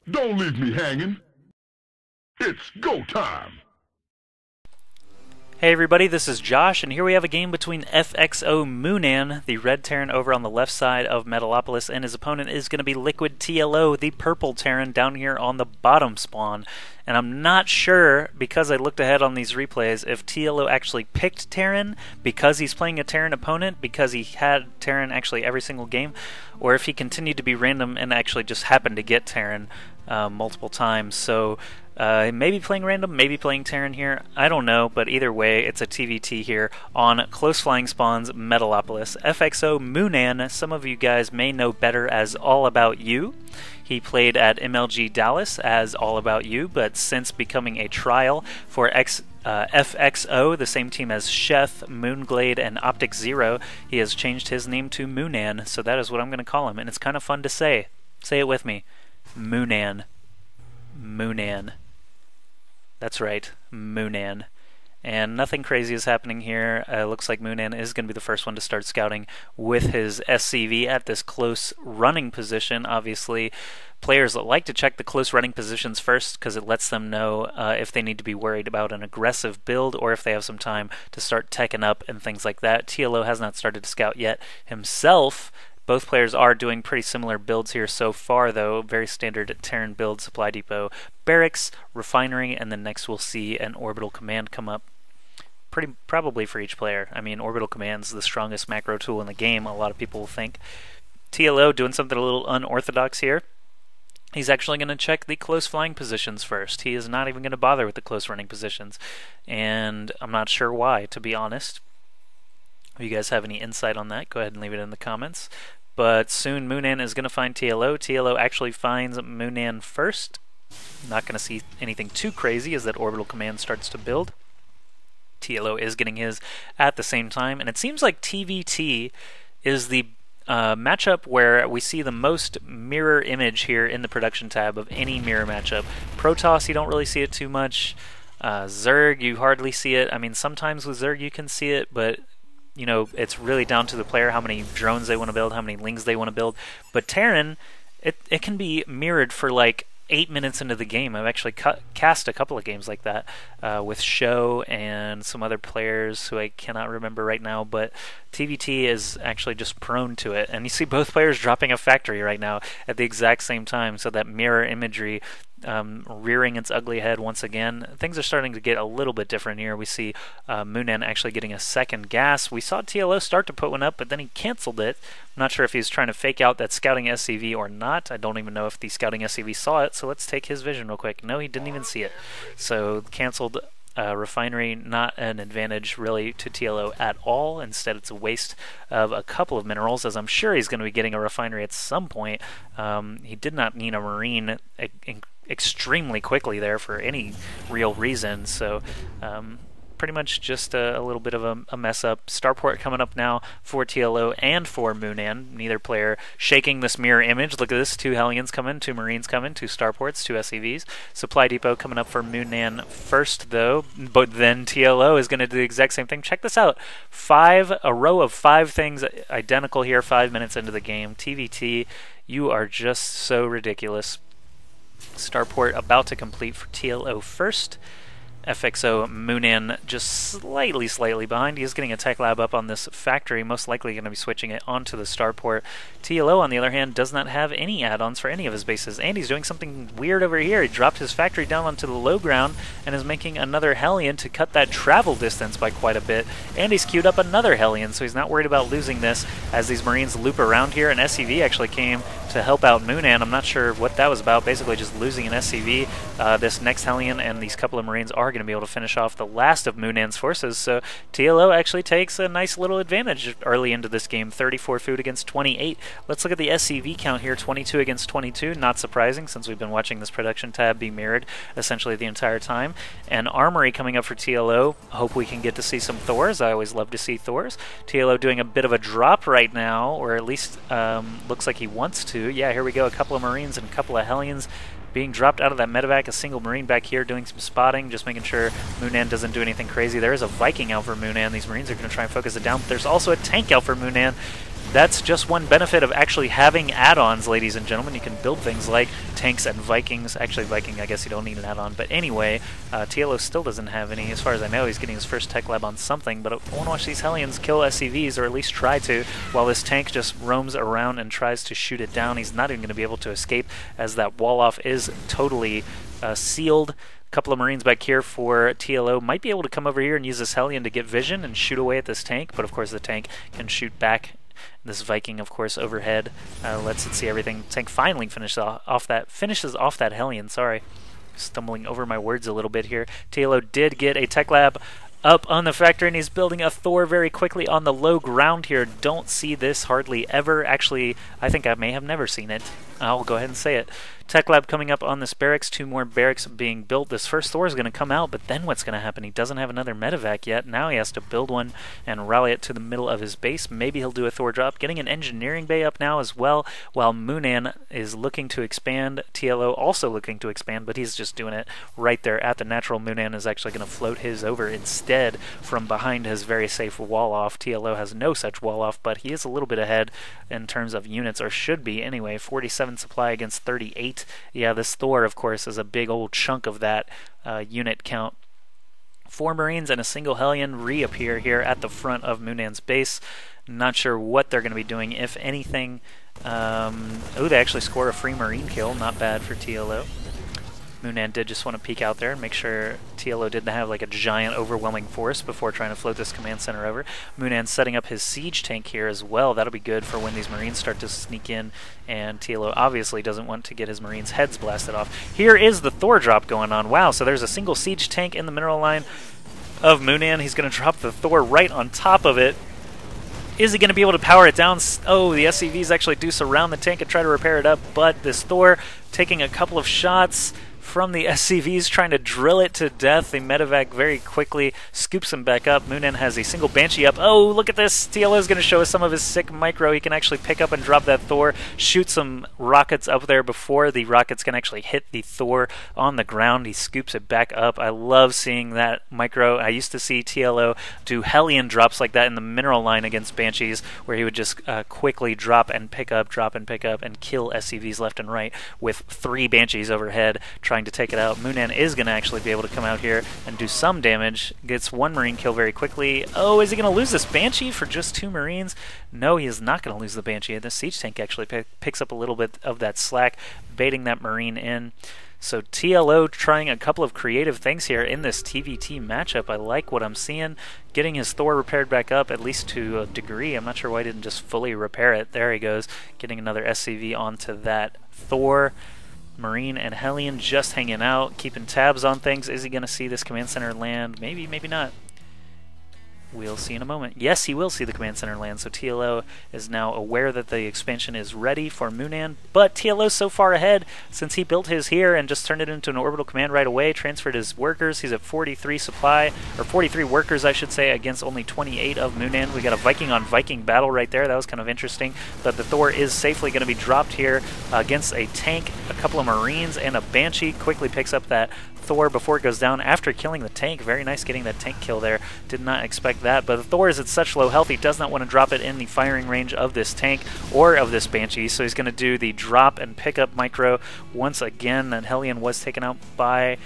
Don't leave me hanging. It's go time. Hey everybody, this is Josh, and here we have a game between FXOmOoNan, the red Terran over on the left side of Metalopolis, and his opponent is going to be Liquid TLO, the purple Terran, down here on the bottom spawn. And I'm not sure, because I looked ahead on these replays, if TLO actually picked Terran because he's playing a Terran opponent, because he had Terran actually every single game, or if he continued to be random and actually just happened to get Terran multiple times. So maybe playing random, maybe playing Terran here, I don't know, but either way, it's a TVT here on Close Flying Spawn's Metalopolis. FXOmOoNan, some of you guys may know better as All About You. He played at MLG Dallas as All About You, but since becoming a trial for FXO, the same team as Sheth, Moonglade, and Optic Zero, he has changed his name to mOoNan, so that is what I'm going to call him, and it's kind of fun to say. Say it with me. mOoNan. mOoNan. That's right, mOoNan. And nothing crazy is happening here. Looks like mOoNan is going to be the first one to start scouting with his SCV at this close running position. Obviously, players like to check the close running positions first because it lets them know if they need to be worried about an aggressive build or if they have some time to start teching up and things like that. TLO has not started to scout yet himself. Both players are doing pretty similar builds here so far, though. Very standard Terran build, Supply Depot, Barracks, Refinery, and then next we'll see an Orbital Command come up. Probably for each player. I mean, Orbital Command's the strongest macro tool in the game, a lot of people will think. TLO doing something a little unorthodox here. He's actually going to check the close flying positions first. He is not even going to bother with the close running positions. And I'm not sure why, to be honest. If you guys have any insight on that, go ahead and leave it in the comments. But soon mOoNan is going to find TLO. TLO actually finds mOoNan first. Not going to see anything too crazy as that Orbital Command starts to build. TLO is getting his at the same time, and it seems like TVT is the matchup where we see the most mirror image here in the production tab of any mirror matchup. Protoss, you don't really see it too much. Zerg, you hardly see it. I mean, sometimes with Zerg you can see it, but you know, it's really down to the player how many drones they want to build, how many lings they want to build. But Terran, it can be mirrored for like 8 minutes into the game. I've actually cast a couple of games like that with Show and some other players who I cannot remember right now, but TVT is actually just prone to it. And you see both players dropping a factory right now at the exact same time, so that mirror imagery rearing its ugly head once again. Things are starting to get a little bit different here. We see mOoNan actually getting a second gas. We saw TLO start to put one up, but then he canceled it. I'm not sure if he's trying to fake out that scouting SCV or not. I don't even know if the scouting SCV saw it, so let's take his vision real quick. No, he didn't even see it. So canceled Refinery, not an advantage really to TLO at all. Instead, it's a waste of a couple of minerals, as I'm sure he's going to be getting a Refinery at some point. He did not need a Marine extremely quickly there for any real reason, so pretty much just a little bit of a mess up. Starport coming up now for TLO and for mOoNan. Neither player shaking this mirror image. Look at this, 2 Hellions coming, 2 Marines coming, 2 Starports, 2 SCVs. Supply Depot coming up for mOoNan first though, but then TLO is going to do the exact same thing. Check this out. A row of 5 things identical here 5 minutes into the game. TVT, you are just so ridiculous. Starport about to complete for TLO first. FXOmOoNan just slightly behind. He is getting a tech lab up on this factory, most likely going to be switching it onto the starport. TLO, on the other hand, does not have any add-ons for any of his bases, and he's doing something weird over here. He dropped his factory down onto the low ground and is making another Hellion to cut that travel distance by quite a bit, and he's queued up another Hellion, so he's not worried about losing this as these Marines loop around here. An SCV actually came to help out mOoNan. I'm not sure what that was about, basically just losing an SCV. This next Hellion and these couple of Marines are going to be able to finish off the last of mOoNan's forces, so TLO actually takes a nice little advantage early into this game. 34 food against 28. Let's look at the SCV count here, 22 against 22. Not surprising since we've been watching this production tab be mirrored essentially the entire time. And Armory coming up for TLO. Hope we can get to see some Thors. I always love to see Thors. TLO doing a bit of a drop right now, or at least looks like he wants to. Yeah, here we go. A couple of Marines and a couple of Hellions being dropped out of that medevac. A single Marine back here doing some spotting, just making sure mOoNan doesn't do anything crazy. There is a Viking out for mOoNan. These Marines are going to try and focus it down, but there's also a tank out for mOoNan. that's just one benefit of actually having add-ons, ladies and gentlemen. You can build things like tanks and Vikings. Actually, Viking, I guess you don't need an add-on. But anyway, TLO still doesn't have any. As far as I know, he's getting his first tech lab on something. But I want to watch these Hellions kill SCVs, or at least try to, while this tank just roams around and tries to shoot it down. He's not even going to be able to escape, as that wall-off is totally sealed. Couple of Marines back here for TLO. Might be able to come over here and use this Hellion to get vision and shoot away at this tank, but of course the tank can shoot back. This Viking, of course, overhead lets it see everything. Tank finally finishes off that Hellion. Sorry, stumbling over my words a little bit here. TLO did get a tech lab up on the factory, and he's building a Thor very quickly on the low ground here. Don't see this hardly ever. Actually, I think I may have never seen it. I'll go ahead and say it. Tech lab coming up on this barracks. 2 more barracks being built. This first Thor is going to come out, but then what's going to happen? He doesn't have another medevac yet. Now he has to build one and rally it to the middle of his base. Maybe he'll do a Thor drop. Getting an engineering bay up now as well, while mOoNan is looking to expand. TLO also looking to expand, but he's just doing it right there at the natural. mOoNan is actually going to float his over instead from behind his very safe wall off. TLO has no such wall off, but he is a little bit ahead in terms of units, or should be anyway. 47 supply against 38. Yeah, this Thor, of course, is a big old chunk of that unit count. 4 Marines and a single Hellion reappear here at the front of mOoNan's base. Not sure what they're going to be doing, if anything. Oh, they actually score a free Marine kill. Not bad for TLO. mOoNan did just want to peek out there and make sure TLO didn't have like a giant overwhelming force before trying to float this command center over. mOoNan setting up his siege tank here as well. That'll be good for when these Marines start to sneak in, and TLO obviously doesn't want to get his Marines' heads blasted off. Here is the Thor drop going on. Wow, so there's a single siege tank in the mineral line of mOoNan. He's going to drop the Thor right on top of it. Is he going to be able to power it down? Oh, the SCVs actually do surround the tank and try to repair it up, but this Thor taking a couple of shots from the SCVs, trying to drill it to death. The medevac very quickly scoops him back up. mOoNan has a single Banshee up. Oh, look at this. TLO is going to show us some of his sick micro. He can actually pick up and drop that Thor, shoot some rockets up there before the rockets can actually hit the Thor on the ground. He scoops it back up. I love seeing that micro. I used to see TLO do Hellion drops like that in the mineral line against Banshees, where he would just quickly drop and pick up, and kill SCVs left and right with 3 Banshees overhead trying to take it out. mOoNan is going to actually be able to come out here and do some damage. Gets 1 Marine kill very quickly. Oh, is he going to lose this Banshee for just 2 Marines? No, he is not going to lose the Banshee. The siege tank actually picks up a little bit of that slack, baiting that Marine in. So TLO trying a couple of creative things here in this TVT matchup. I like what I'm seeing. Getting his Thor repaired back up, at least to a degree. I'm not sure why he didn't just fully repair it. There he goes. Getting another SCV onto that Thor. Marine and Hellion just hanging out, keeping tabs on things. Is he going to see this command center land? Maybe, maybe not. We'll see in a moment. Yes, he will see the command center land, so TLO is now aware that the expansion is ready for mOoNan, but TLO's so far ahead since he built his here and just turned it into an orbital command right away, transferred his workers. He's at 43 supply, or 43 workers, I should say, against only 28 of mOoNan. We got a Viking on Viking battle right there. That was kind of interesting, but the Thor is safely going to be dropped here against a tank, a couple of Marines, and a Banshee. Quickly picks up that Thor before it goes down after killing the tank. Very nice getting that tank kill there. Did not expect that, but the Thor is at such low health he does not want to drop it in the firing range of this tank or of this Banshee, so he's going to do the drop and pick up micro once again. That Hellion was taken out by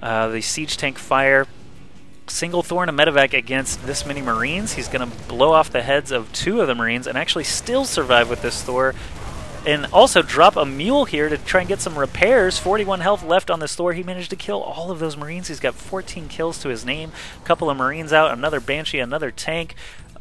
the siege tank fire. Single Thor and a medevac against this many Marines. He's going to blow off the heads of 2 of the Marines and actually still survive with this Thor. And also drop a mule here to try and get some repairs. 41 health left on this Thor. He managed to kill all of those Marines. He's got 14 kills to his name. A couple of Marines out, another Banshee, another tank.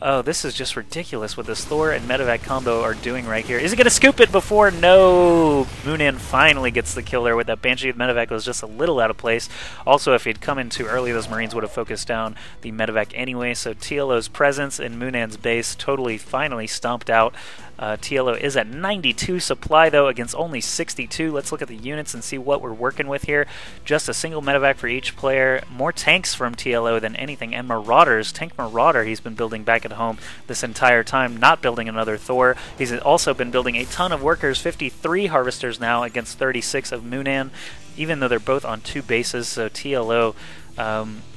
Oh, this is just ridiculous what this Thor and medevac combo are doing right here. Is he going to scoop it before? No! mOoNan finally gets the kill there with that Banshee. Medevac was just a little out of place. Also, if he'd come in too early, those Marines would have focused down the medevac anyway. So TLO's presence in mOoNan's base totally finally stomped out. TLO is at 92 supply, though, against only 62. Let's look at the units and see what we're working with here. Just a single medevac for each player. More tanks from TLO than anything. And Marauders. Tank Marauder he's been building back at home this entire time, not building another Thor. He's also been building a ton of workers. 53 Harvesters now against 36 of mOoNan, even though they're both on 2 bases. So TLO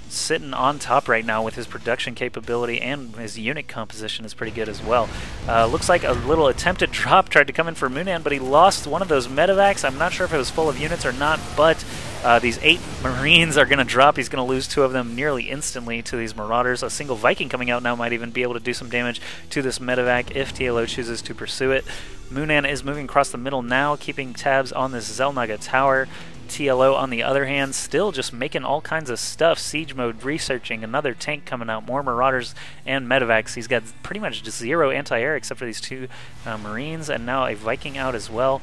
sitting on top right now with his production capability, and his unit composition is pretty good as well. Looks like a little attempted drop tried to come in for mOoNan, but he lost one of those medevacs. I'm not sure if it was full of units or not, but these 8 Marines are going to drop. He's going to lose 2 of them nearly instantly to these Marauders. A single Viking coming out now might even be able to do some damage to this medevac if TLO chooses to pursue it. mOoNan is moving across the middle now, keeping tabs on this Xel'Naga tower. TLO, on the other hand, still just making all kinds of stuff. Siege mode, researching, another tank coming out, more Marauders and medevacs. He's got pretty much just 0 anti-air except for these 2 Marines, and now a Viking out as well.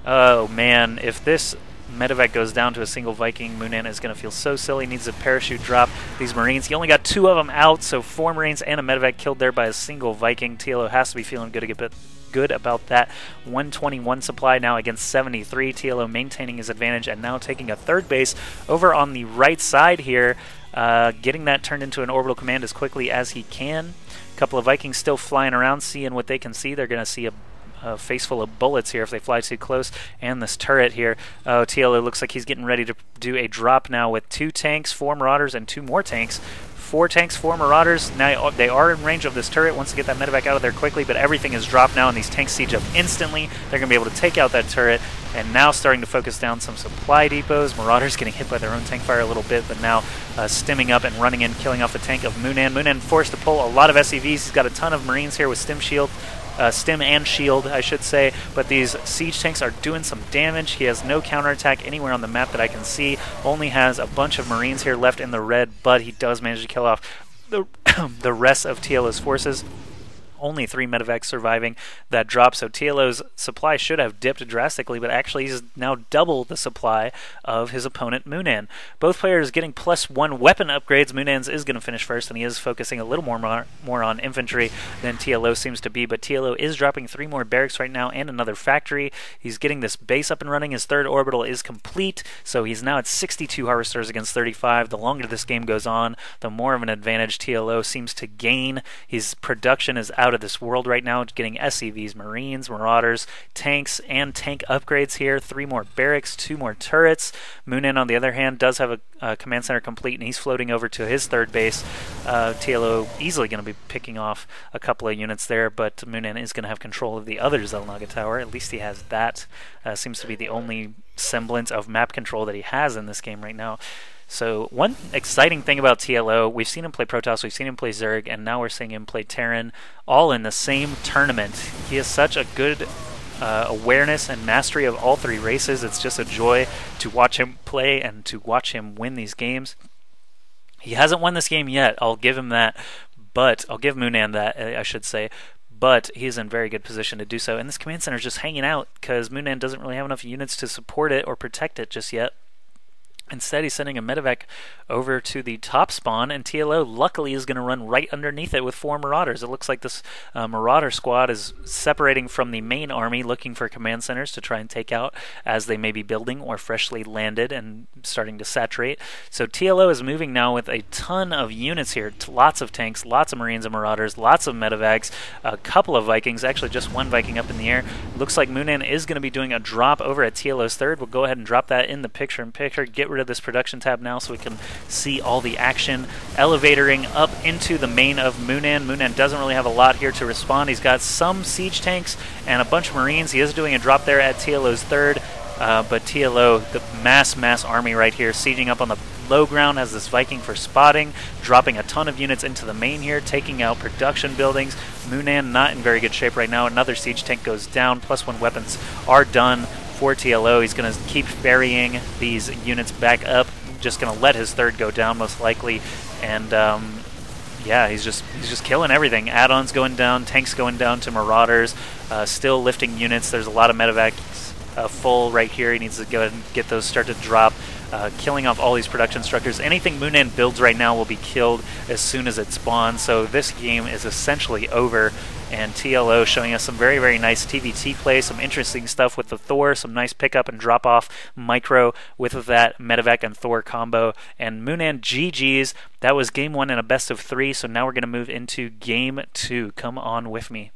Oh man, if this medevac goes down to a single Viking, mOoNan is going to feel so silly. Needs a parachute drop. These Marines, he only got 2 of them out, so 4 Marines and a medevac killed there by a single Viking. TLO has to be feeling good about that. 121 supply now against 73. TLO maintaining his advantage and now taking a 3rd base over on the right side here, getting that turned into an orbital command as quickly as he can. A couple of Vikings still flying around, seeing what they can see. They're going to see a face full of bullets here if they fly too close, and this turret here. Oh, TLO looks like he's getting ready to do a drop now with 2 tanks, 4 Marauders, and 2 more tanks. 4 tanks, 4 Marauders. Now they are in range of this turret. Wants to get that medevac out of there quickly, but everything is dropped now, and these tanks siege up instantly. They're going to be able to take out that turret, and now starting to focus down some supply depots. Marauders getting hit by their own tank fire a little bit, but now stimming up and running in, killing off the tank of mOoNan. mOoNan forced to pull a lot of SCVs. He's got a ton of Marines here with stim and shield, I should say, but these siege tanks are doing some damage. He has no counterattack anywhere on the map that I can see. Only has a bunch of Marines here left in the red, but he does manage to kill off the rest of TLO's forces. Only 3 medevacs surviving that drop, so TLO's supply should have dipped drastically, but actually he's now double the supply of his opponent mOoNan. Both players getting +1 weapon upgrades. mOoNan's is going to finish first, and he is focusing a little more on infantry than TLO seems to be, but TLO is dropping 3 more barracks right now and another factory. He's getting this base up and running. His 3rd orbital is complete, so he's now at 62 harvesters against 35. The longer this game goes on, the more of an advantage TLO seems to gain. His production is out of this world right now, getting SCVs, Marines, Marauders, tanks, and tank upgrades here. 3 more barracks, 2 more turrets. mOoNan, on the other hand, does have a command center complete, and he's floating over to his 3rd base. TLO easily going to be picking off a couple of units there, but mOoNan is going to have control of the other Xel'Naga tower. At least he has that. Seems to be the only semblance of map control that he has in this game right now. So one exciting thing about TLO, we've seen him play Protoss, we've seen him play Zerg, and now we're seeing him play Terran, all in the same tournament. He has such a good awareness and mastery of all 3 races. It's just a joy to watch him play and to watch him win these games. He hasn't won this game yet, I'll give him that, but I'll give mOoNan that, I should say. But he's in very good position to do so, and this command center is just hanging out because mOoNan doesn't really have enough units to support it or protect it just yet. Instead, he's sending a medevac over to the top spawn, and TLO luckily is going to run right underneath it with 4 Marauders. It looks like this Marauder squad is separating from the main army, looking for command centers to try and take out as they may be building or freshly landed and starting to saturate. So TLO is moving now with a ton of units here, lots of tanks, lots of Marines and Marauders, lots of medevacs, a couple of Vikings, actually just 1 Viking up in the air. Looks like mOoNan is going to be doing a drop over at TLO's 3rd. We'll go ahead and drop that in the picture-in-picture, get rid of this production tab now so we can see all the action. Elevatoring up into the main of mOoNan. mOoNan doesn't really have a lot here to respond. He's got some siege tanks and a bunch of Marines. He is doing a drop there at TLO's 3rd, but TLO, the mass army right here, sieging up on the low ground, has this Viking for spotting, dropping a ton of units into the main here, taking out production buildings. mOoNan not in very good shape right now. Another siege tank goes down, +1 weapons are done for TLO. He's going to keep ferrying these units back up, just going to let his 3rd go down most likely, and yeah, he's just killing everything. Add-ons going down, tanks going down to Marauders, still lifting units. There's a lot of medevacs full right here. He needs to go ahead and get those start to drop, killing off all these production structures. Anything mOoNan builds right now will be killed as soon as it spawns, so this game is essentially over. And TLO showing us some very nice TVT play, some interesting stuff with the Thor, some nice pickup and drop off micro with that medevac and Thor combo. And mOoNan GG's. That was game 1 in a best of 3, so now we're going to move into game 2. Come on with me.